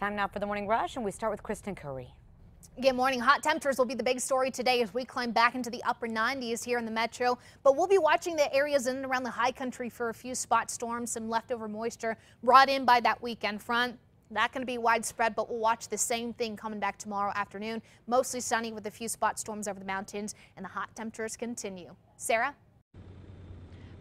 Time now for the Morning Rush, and we start with Kristen Curry. Good morning. Hot temperatures will be the big story today as we climb back into the upper 90s here in the metro. But we'll be watching the areas in and around the high country for a few spot storms, some leftover moisture brought in by that weekend front. Not going to be widespread, but we'll watch the same thing coming back tomorrow afternoon. Mostly sunny with a few spot storms over the mountains, and the hot temperatures continue. Sarah?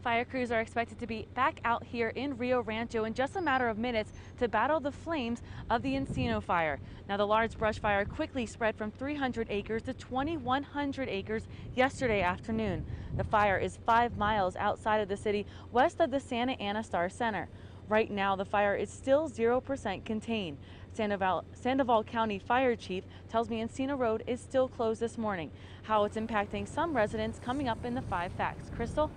Fire crews are expected to be back out here in Rio Rancho in just a matter of minutes to battle the flames of the Encino fire. Now, the large brush fire quickly spread from 300 acres to 2,100 acres yesterday afternoon. The fire is 5 miles outside of the city, west of the Santa Ana Star Center. Right now, the fire is still 0% contained. Sandoval County Fire Chief tells me Encino Road is still closed this morning. How it's impacting some residents coming up in the 5 Facts. Crystal?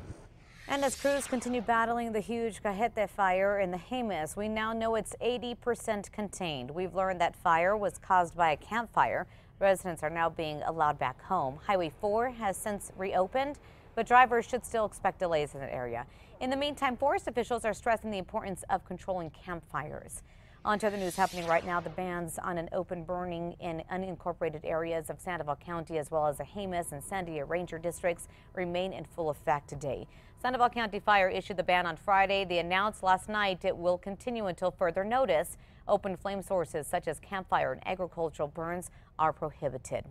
And as crews continue battling the huge Cajete fire in the Jemez, we now know it's 80% contained. We've learned that fire was caused by a campfire. Residents are now being allowed back home. Highway 4 has since reopened, but drivers should still expect delays in the area. In the meantime, forest officials are stressing the importance of controlling campfires. On to the news happening right now. The bans on an open burning in unincorporated areas of Sandoval County as well as the Jemez and Sandia Ranger districts remain in full effect today. Sandoval County Fire issued the ban on Friday. They announced last night it will continue until further notice. Open flame sources such as campfire and agricultural burns are prohibited.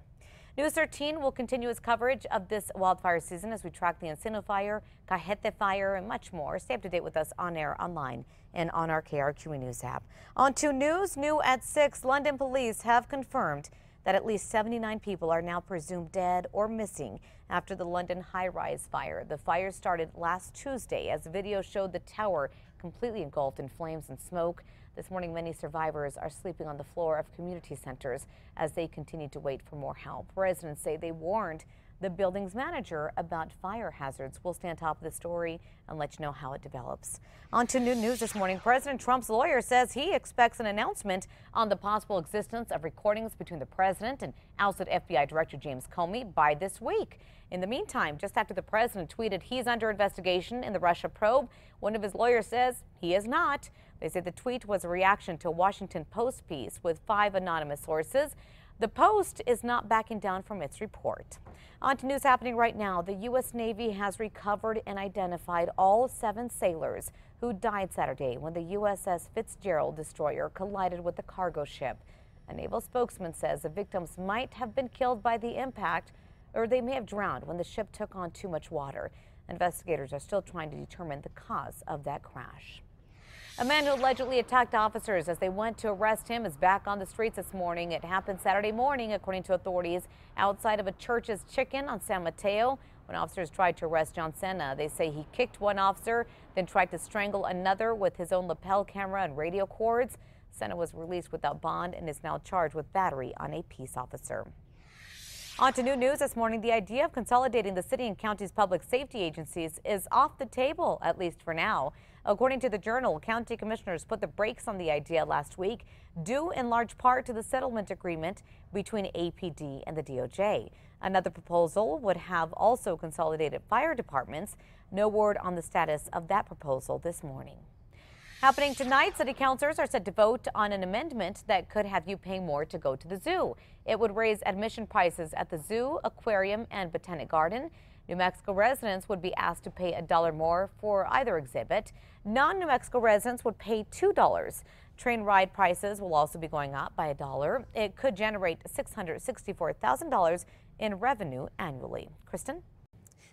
News 13 will continue its coverage of this wildfire season as we track the Encino fire, Cajete fire, and much more. Stay up to date with us on air, online, and on our KRQE News app. On to news new at 6. London police have confirmed that at least 79 people are now presumed dead or missing after the London high-rise fire. The fire started last Tuesday as video showed the tower completely engulfed in flames and smoke. This morning, many survivors are sleeping on the floor of community centers as they continue to wait for more help. Residents say they warned the building's manager about fire hazards. We'll stay on top of the story and let you know how it develops. On to new news this morning. President Trump's lawyer says he expects an announcement on the possible existence of recordings between the president and ousted FBI Director James Comey by this week. In the meantime, just after the president tweeted he's under investigation in the Russia probe, one of his lawyers says he is not. They say the tweet was a reaction to a Washington Post piece with 5 anonymous sources. The Post is not backing down from its report. On to news happening right now. The U.S. Navy has recovered and identified all 7 sailors who died Saturday when the USS Fitzgerald destroyer collided with a cargo ship. A naval spokesman says the victims might have been killed by the impact, or they may have drowned when the ship took on too much water. Investigators are still trying to determine the cause of that crash. A man who allegedly attacked officers as they went to arrest him is back on the streets this morning. It happened Saturday morning, according to authorities, outside of a church's chicken on San Mateo. When officers tried to arrest John Senna, they say he kicked one officer, then tried to strangle another with his own lapel camera and radio cords. Senna was released without bond and is now charged with battery on a peace officer. On to new news this morning. The idea of consolidating the city and county's public safety agencies is off the table, at least for now. According to the Journal, county commissioners put the brakes on the idea last week, due in large part to the settlement agreement between APD and the DOJ. Another proposal would have also consolidated fire departments. No word on the status of that proposal this morning. Happening tonight, city councilors are set to vote on an amendment that could have you paying more to go to the zoo. It would raise admission prices at the zoo, aquarium, and botanic garden. New Mexico residents would be asked to pay $1 more for either exhibit. Non-New Mexico residents would pay $2. Train ride prices will also be going up by $1. It could generate $664,000 in revenue annually. Kristen?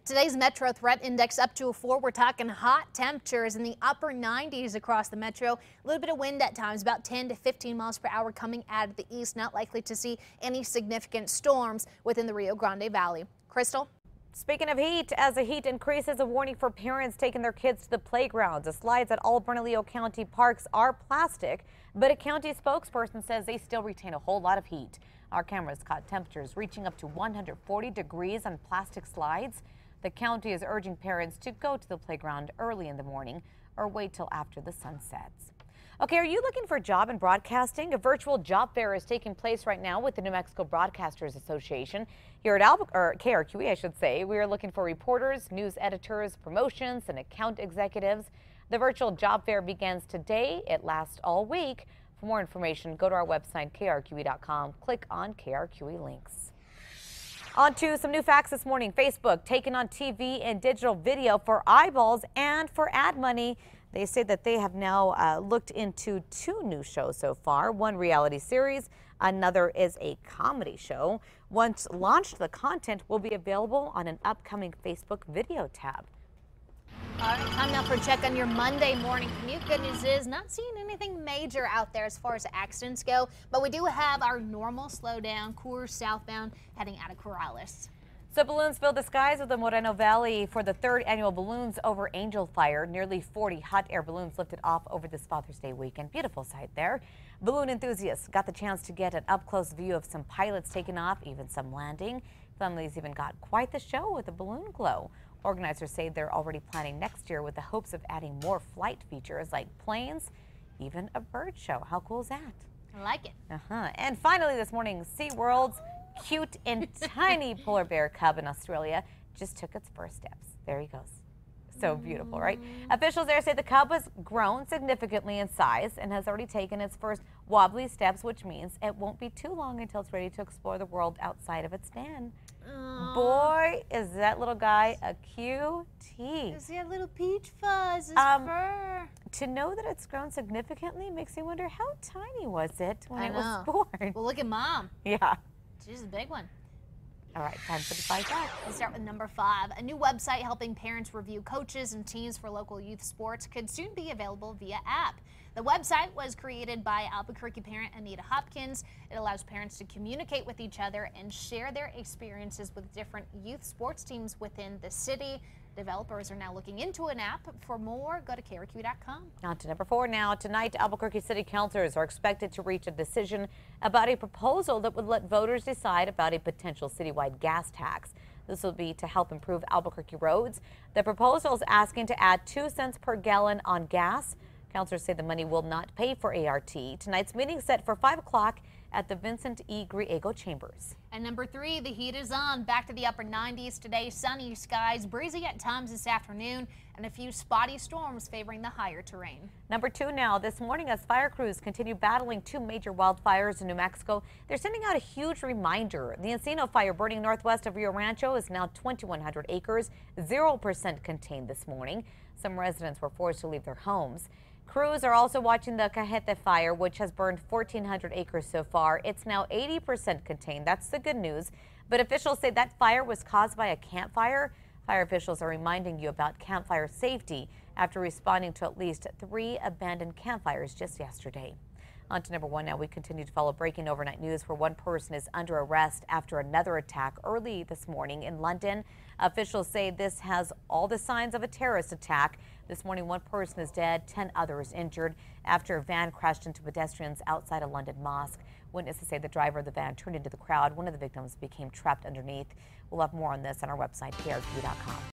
Today's Metro Threat Index up to a 4. We're talking hot temperatures in the upper 90s across the metro. A little bit of wind at times, about 10 to 15 miles per hour coming out of the east. Not likely to see any significant storms within the Rio Grande Valley. Crystal? Speaking of heat, as the heat increases, a warning for parents taking their kids to the playgrounds. The slides at all Bernalillo County parks are plastic, but a county spokesperson says they still retain a whole lot of heat. Our cameras caught temperatures reaching up to 140 degrees on plastic slides. The county is urging parents to go to the playground early in the morning or wait till after the sun sets. Okay, are you looking for a job in broadcasting? A virtual job fair is taking place right now with the New Mexico Broadcasters Association. Here at KRQE, I should say, we are looking for reporters, news editors, promotions, and account executives. The virtual job fair begins today. It lasts all week. For more information, go to our website, KRQE.com. Click on KRQE links. On to some new facts this morning. Facebook taking on TV and digital video for eyeballs and for ad money. They say that they have now looked into 2 new shows so far. One reality series, another is a comedy show. Once launched, the content will be available on an upcoming Facebook video tab. All right, time now for a check on your Monday morning commute. Good news is not seeing anything major out there as far as accidents go, but we do have our normal slowdown, Coors southbound heading out of Corrales. So balloons filled the skies of the Moreno Valley for the 3rd annual Balloons Over Angel Fire. Nearly 40 hot air balloons lifted off over this Father's Day weekend. Beautiful sight there. Balloon enthusiasts got the chance to get an up-close view of some pilots taking off, even some landing. Families even got quite the show with the balloon glow. Organizers say they're already planning next year with the hopes of adding more flight features like planes, even a bird show. How cool is that? I like it. And finally this morning, SeaWorld's cute and tiny polar bear cub in Australia just took its first steps. There he goes. So beautiful, right? Officials there say the cub has grown significantly in size and has already taken its first wobbly steps, which means it won't be too long until it's ready to explore the world outside of its den. Boy, is that little guy a cutie. Is he a little peach fuzz? His fur. To know that it's grown significantly makes me wonder how tiny was it when it know. was born? Well, look at Mom. Yeah. She's a big one. All right, time for the 5 facts. Let's start with number 5. A new website helping parents review coaches and teams for local youth sports could soon be available via app. The website was created by Albuquerque parent Anita Hopkins. It allows parents to communicate with each other and share their experiences with different youth sports teams within the city. Developers are now looking into an app. For more, go to KRQE.com. On to number 4 now. Tonight, Albuquerque City Councilors are expected to reach a decision about a proposal that would let voters decide about a potential citywide gas tax. This will be to help improve Albuquerque roads. The proposal is asking to add 2 cents per gallon on gas. Councilors say the money will not pay for ART. Tonight's meeting is set for 5 o'clock at the Vincent E. Griego Chambers. And number 3, the heat is on. Back to the upper 90s today. Sunny skies, breezy at times this afternoon, and a few spotty storms favoring the higher terrain. Number 2 now. This morning, as fire crews continue battling 2 major wildfires in New Mexico, they're sending out a huge reminder. The Encino fire burning northwest of Rio Rancho is now 2,100 acres, 0% contained this morning. Some residents were forced to leave their homes. Crews are also watching the Cajete fire, which has burned 1,400 acres so far. It's now 80% contained. That's the good news. But officials say that fire was caused by a campfire. Fire officials are reminding you about campfire safety after responding to at least 3 abandoned campfires just yesterday. On to number 1 now. We continue to follow breaking overnight news where one person is under arrest after another attack early this morning in London. Officials say this has all the signs of a terrorist attack. This morning, 1 person is dead, 10 others injured after a van crashed into pedestrians outside a London mosque. Witnesses say the driver of the van turned into the crowd. One of the victims became trapped underneath. We'll have more on this on our website, KRQE.com.